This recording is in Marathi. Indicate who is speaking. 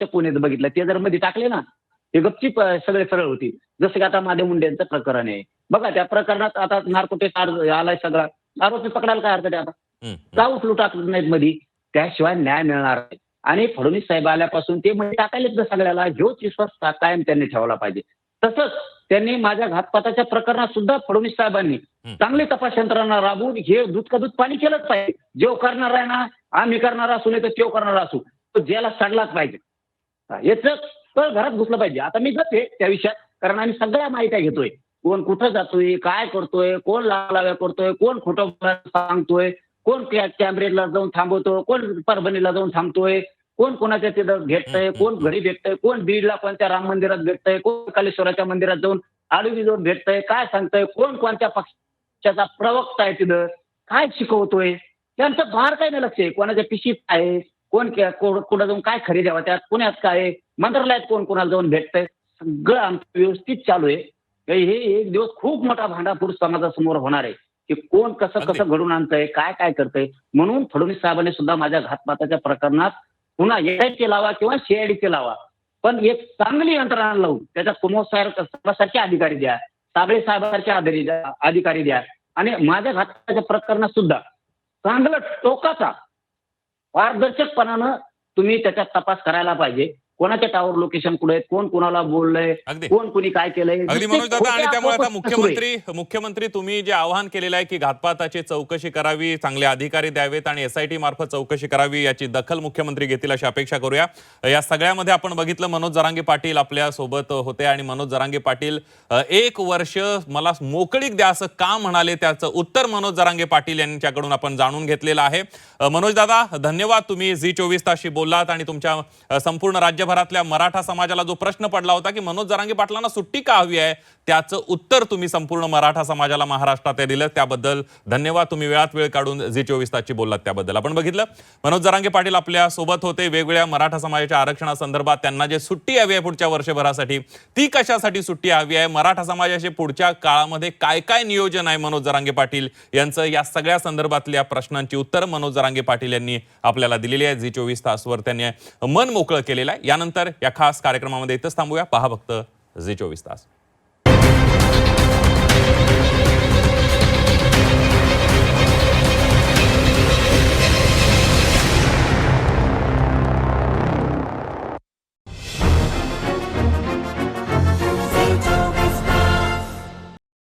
Speaker 1: पुण्यात बघितलं ते जर मध्ये टाकले ना ते गपचीप सगळे सरळ होतील. जसं की आता महादेव मुंडे यांचं प्रकरण आहे. बघा त्या प्रकरणात आता नार्कोटिक्स आलाय सगळा. आरोपी पकडायला काय हरकत आहे आता? का उचलू टाकत नाहीत मध्ये? त्याशिवाय न्याय मिळणार नाही. आणि फडणवीस साहेब आल्यापासून ते मध्ये टाकायलेत ना सगळ्याला. ह्योच विश्वास कायम त्यांनी ठेवला पाहिजे. तसंच त्यांनी माझ्या घातपाताच्या प्रकरणात सुद्धा फडणवीस साहेबांनी चांगली तपास यंत्रणा राबवून हे दूध का दूध पाणी केलंच पाहिजे. जो करणार आहे ना, आम्ही करणार असू नाही तर तो करणार असू, तो जेला चढलाच पाहिजे. याचं तर घरात घुसलं पाहिजे. आता मी जाते त्या विषयात, कारण आम्ही सगळ्या माहित्या घेतोय. कोण कुठं जातोय, काय करतोय, कोण लावालाव्या करतोय, कोण खोटं सांगतोय, कोण कॅम्ब्रिजला जाऊन थांबवतो, कोण परभणीला जाऊन थांबतोय, कोण कोणाच्या तिथं भेटतंय, कोण घरी भेटतंय, कोण बीडला कोणत्या राम मंदिरात भेटतंय, कोण कालेश्वराच्या मंदिरात जाऊन आडवी जाऊन भेटतंय, काय सांगतंय, कोण कोणत्या पक्षाचा प्रवक्ता आहे तिथं, काय शिकवतोय, त्यांचं फार काही नाही लक्ष आहे. कोणाच्या पिशीत आहे, कोण कुठं जाऊन काय खरेदी त्यात, पुण्यात काय आहे, मंत्रालयात कोण कोणाला जाऊन भेटतंय, सगळं आमचं व्यवस्थित चालू आहे. हे एक दिवस खूप मोठा भांडापूर समाजासमोर होणार आहे की कोण कसं कसं घडून आणतंय, काय काय करतंय. म्हणून फडणवीस साहेबांनी सुद्धा माझ्या घातपाताच्या प्रकरणात पुन्हा एसआयटी लावा किंवा सीआयडीचे लावा, पण एक चांगली यंत्रणा लावून त्याच्यात कुमोद साहेबांसारखे अधिकारी द्या, साबळे साहेबांसारखे अधिकारी द्या आणि माझ्या घातपाताच्या प्रकरणात सुद्धा चांगलं टोकाचा पारदर्शकपणानं तुम्ही त्याच्यात तपास करायला पाहिजे. कोणाच्या टावर लोकेशन कुठे आहेत, कोण कोणाला बोललंय, कोण कोणी काय केलंय.
Speaker 2: अगदी मनोज दादा, आणि त्यामुळे आता मुख्यमंत्री तुम्ही जे आवाहन केलेलं आहे की घातपाताची चौकशी करावी, चांगले अधिकारी द्यावेत आणि एसआयटी मार्फत चौकशी करावी, याची दखल मुख्यमंत्री घेतील अशी अपेक्षा करूया. या सगळ्यामध्ये आपण बघितलं मनोज जरांगे पाटील आपल्या सोबत होते आणि मनोज जरांगे पाटील 1 वर्ष मला मोकळीक द्या असं का म्हणाले, त्याचं उत्तर मनोज जरांगे पाटील यांच्याकडून आपण जाणून घेतलेलं आहे. मनोज दादा धन्यवाद, तुम्ही झी24 तासशी बोललात आणि तुमच्या संपूर्ण राज्यभरातल्या मराठा समाजाला जो प्रश्न पडला होता की मनोज जरांगे पाटलांना सुट्टी का हवी आहे, त्याचं उत्तर तुम्ही संपूर्ण मराठा समाजाला महाराष्ट्रात दिलं, त्याबद्दल धन्यवाद. तुम्ही वेळात वेळ काढून झी24 तासची बोललात त्याबद्दल. आपण बघितलं मनोज जरांगे पाटील आपल्या सोबत होते. वेगवेगळ्या मराठा समाजाच्या आरक्षणासंदर्भात त्यांना जे सुट्टी हवी आहे पुढच्या वर्षभरासाठी, ती कशासाठी सुट्टी हवी आहे, मराठा समाजाचे पुढच्या काळामध्ये काय काय नियोजन आहे मनोज जरांगे पाटील यांचं, या सगळ्या संदर्भातल्या प्रश्नांची उत्तर मनोज जरांगे पाटील यांनी आपल्याला दिलेली आहे. झी24 तासवर त्यांनी मन मोकळं केलेलं आहे. यानंतर या खास कार्यक्रमामध्ये इथंच थांबूया. पहा फक्त झी24 तास.